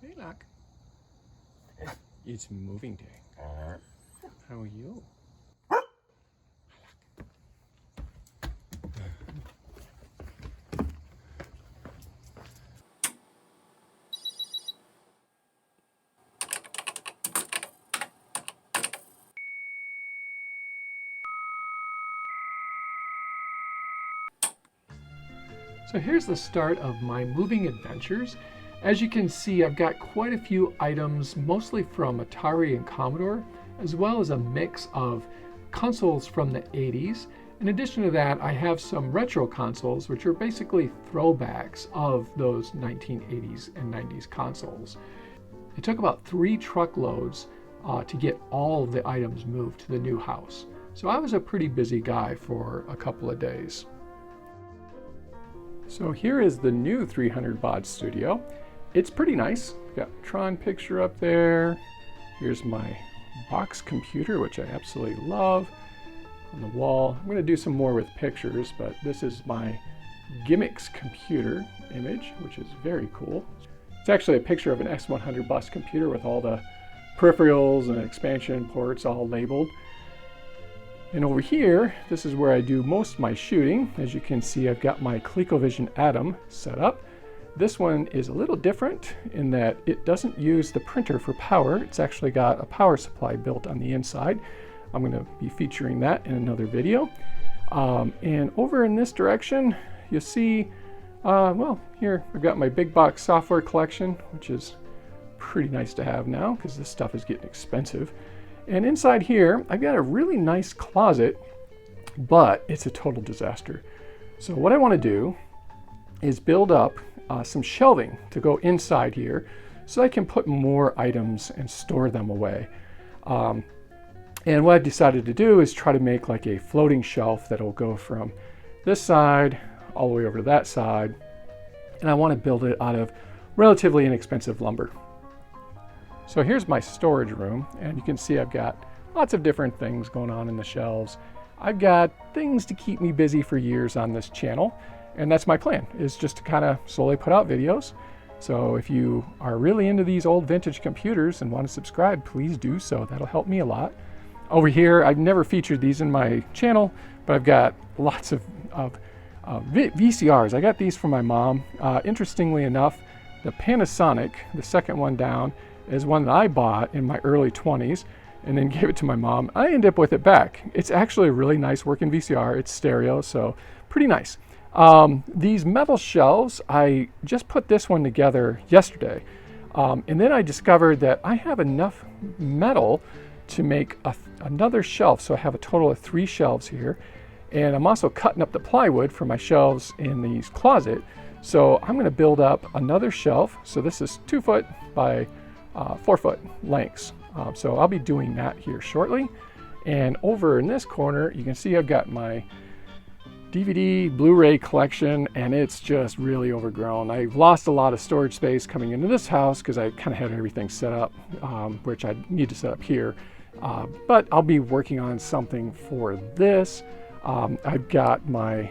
Hey, Lock. It's moving day. How are you? So here's the start of my moving adventures. As you can see, I've got quite a few items, mostly from Atari and Commodore, as well as a mix of consoles from the 80s. In addition to that, I have some retro consoles, which are basically throwbacks of those 1980s and 90s consoles. It took about 3 truckloads to get all of the items moved to the new house. So I was a pretty busy guy for a couple of days. So here is the new 300 baud studio. It's pretty nice. Got a Tron picture up there. Here's my box computer, which I absolutely love, on the wall. I'm going to do some more with pictures, but this is my Gimmicks computer image, which is very cool. It's actually a picture of an S100 bus computer with all the peripherals and expansion ports all labeled. And over here, this is where I do most of my shooting. As you can see, I've got my ColecoVision Atom set up. This one is a little different in that it doesn't use the printer for power. It's actually got a power supply built on the inside. I'm going to be featuring that in another video. And over in this direction, you'll see, well, here I've got my big box software collection, which is pretty nice to have now because this stuff is getting expensive. And inside here, I've got a really nice closet, but it's a total disaster. So what I want to do is build up some shelving to go inside here so I can put more items and store them away. And what I've decided to do is try to make like a floating shelf that'll go from this side all the way over to that side. And I want to build it out of relatively inexpensive lumber. So here's my storage room, and you can see I've got lots of different things going on in the shelves. I've got things to keep me busy for years on this channel, and that's my plan, is just to kind of slowly put out videos. So if you are really into these old vintage computers and want to subscribe, please do so. That'll help me a lot. Over here, I've never featured these in my channel, but I've got lots of VCRs. I got these from my mom. Interestingly enough, the Panasonic, the second one down, is one that I bought in my early 20s and then gave it to my mom. I ended up with it back. It's actually a really nice working VCR. It's stereo, so pretty nice. These metal shelves, I just put this one together yesterday. And then I discovered that I have enough metal to make another shelf. So I have a total of 3 shelves here. And I'm also cutting up the plywood for my shelves in the closet. So I'm going to build up another shelf. So this is 2 foot by 4 foot lengths. So I'll be doing that here shortly. And over in this corner, you can see I've got my DVD Blu-ray collection, and it's just really overgrown. I've lost a lot of storage space coming into this house because I kind of had everything set up, which I need to set up here. But I'll be working on something for this. I've got my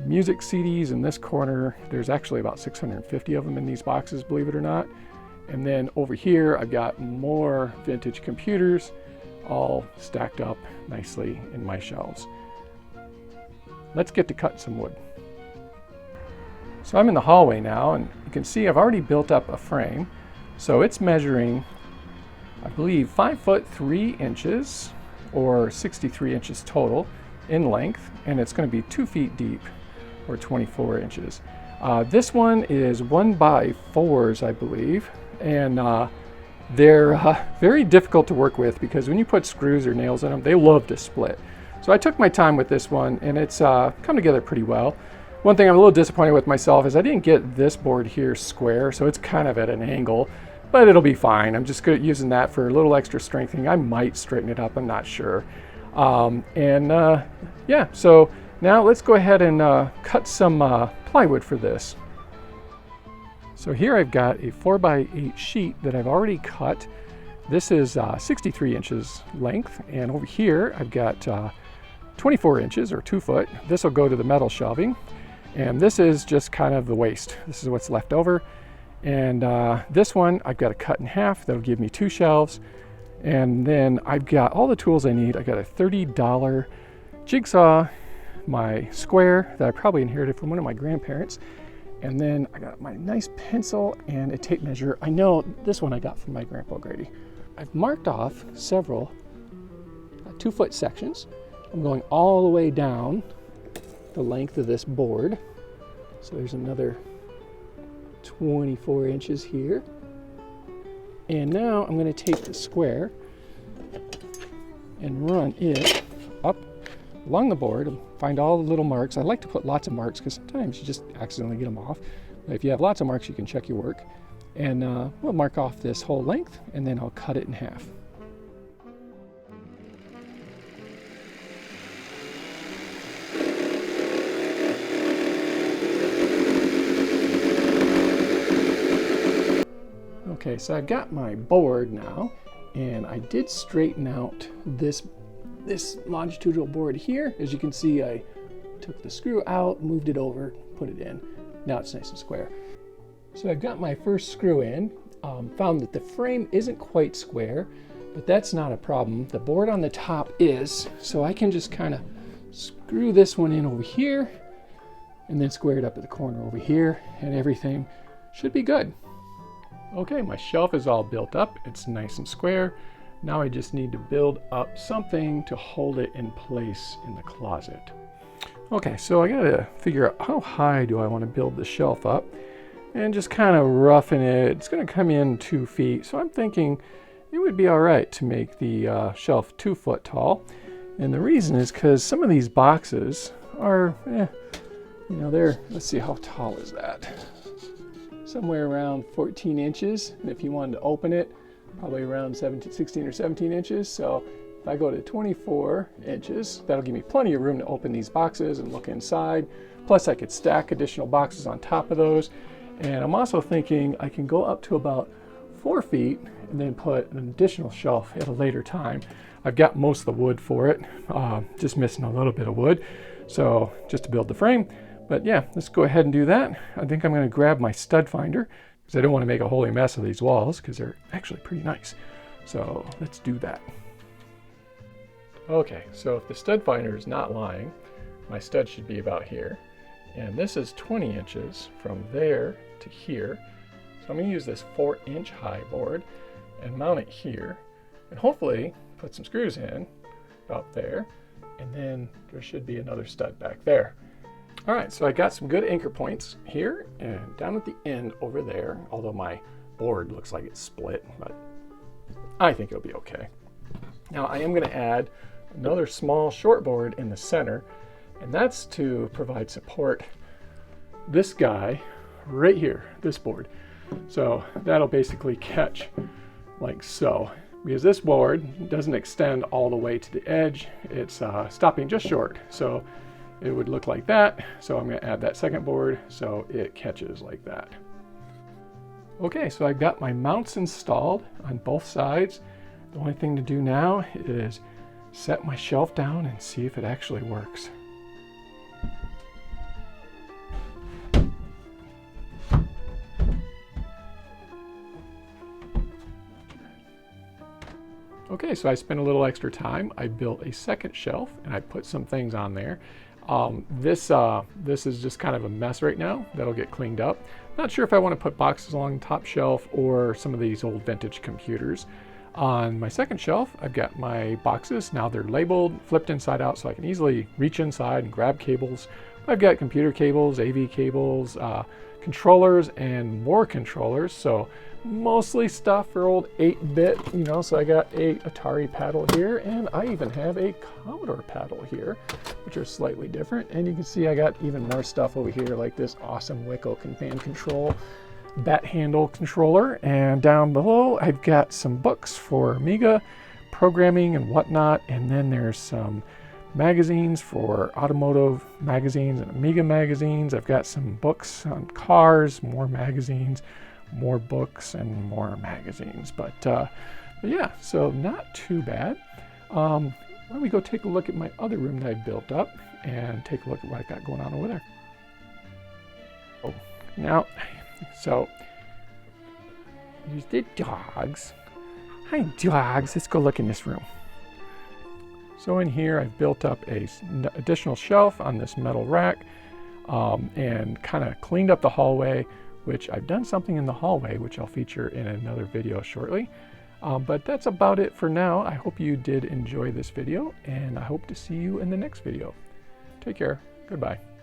music CDs in this corner. There's actually about 650 of them in these boxes, believe it or not. And then over here, I've got more vintage computers all stacked up nicely in my shelves. Let's get to cutting some wood. So I'm in the hallway now, and you can see I've already built up a frame. So it's measuring, I believe, 5 foot 3 inches or 63 inches total in length, and it's going to be 2 feet deep or 24 inches. This one is 1x4s, I believe, and they're very difficult to work with because when you put screws or nails in them, they love to split. So I took my time with this one, and it's come together pretty well. One thing I'm a little disappointed with myself is I didn't get this board here square, so it's kind of at an angle, but it'll be fine. I'm just good at using that for a little extra strengthening. I might straighten it up, I'm not sure. Yeah, so now let's go ahead and cut some plywood for this. So here I've got a 4x8 sheet that I've already cut. This is 63 inches length, and over here I've got 24 inches or 2 foot. This will go to the metal shelving, and this is just kind of the waste. This is what's left over. And this one I've got to cut in half. That'll give me 2 shelves. And then I've got all the tools I need. I got a $30 jigsaw, my square that I probably inherited from one of my grandparents. And then I got my nice pencil and a tape measure. I know this one I got from my Grandpa Grady. I've marked off several 2-foot sections. I'm going all the way down the length of this board. So there's another 24 inches here. And now I'm going to take the square and run it up along the board and find all the little marks. I like to put lots of marks because sometimes you just accidentally get them off. But if you have lots of marks, you can check your work. And we'll mark off this whole length, and then I'll cut it in half. Okay, so I've got my board now, and I did straighten out this longitudinal board here. As you can see, I took the screw out, moved it over, put it in. Now it's nice and square. So I've got my first screw in, found that the frame isn't quite square, but that's not a problem. The board on the top is, so I can just kind of screw this one in over here, and then square it up at the corner over here, and everything should be good. Okay, my shelf is all built up. It's nice and square. Now I just need to build up something to hold it in place in the closet. Okay, so I gotta figure out how high do I want to build the shelf up, and just kind of roughing it. It's gonna come in 2 feet, so I'm thinking it would be all right to make the shelf 2 foot tall. And the reason is because some of these boxes are, let's see, how tall is that? Somewhere around 14 inches. And if you wanted to open it, probably around 16 or 17 inches. So if I go to 24 inches, that'll give me plenty of room to open these boxes and look inside. Plus I could stack additional boxes on top of those. And I'm also thinking I can go up to about 4 feet and then put an additional shelf at a later time. I've got most of the wood for it, just missing a little bit of wood. So just to build the frame. But yeah, let's go ahead and do that. I think I'm going to grab my stud finder because I don't want to make a holy mess of these walls because they're actually pretty nice. So let's do that. Okay, so if the stud finder is not lying, my stud should be about here. And this is 20 inches from there to here. So I'm going to use this 4-inch high board and mount it here. And hopefully put some screws in up there. And then there should be another stud back there. All right, so I got some good anchor points here and down at the end over there, although my board looks like it's split, but I think it'll be okay. Now I am going to add another small short board in the center, and that's to provide support. This guy right here, this board. So that'll basically catch like so. Because this board doesn't extend all the way to the edge, it's stopping just short. So it would look like that. So I'm going to add that second board so it catches like that. Okay, so I've got my mounts installed on both sides. The only thing to do now is set my shelf down and see if it actually works. Okay, so I spent a little extra time. I built a second shelf and I put some things on there. This is just kind of a mess right now. That'll get cleaned up. Not sure if I want to put boxes along the top shelf or some of these old vintage computers. On my second shelf, I've got my boxes. Now they're labeled, flipped inside out, so I can easily reach inside and grab cables. I've got computer cables, AV cables, controllers, and more controllers. So mostly stuff for old 8-bit, so I got a Atari paddle here, and I even have a Commodore paddle here, which are slightly different. And you can see I got even more stuff over here, like this awesome Wicco command control bat handle controller. And down below, I've got some books for Amiga programming and whatnot. And then there's some magazines for automotive magazines and Amiga magazines. I've got some books on cars, more magazines, more books, and more magazines. But yeah, so not too bad. Why don't we go take a look at my other room that I built up and take a look at what I got going on over there. Oh, now, so Here's the dogs. Hi, dogs. Let's go look in this room. So in here, I've built up a additional shelf on this metal rack and kind of cleaned up the hallway, which I've done something in the hallway, which I'll feature in another video shortly. But that's about it for now. I hope you did enjoy this video, and I hope to see you in the next video. Take care. Goodbye.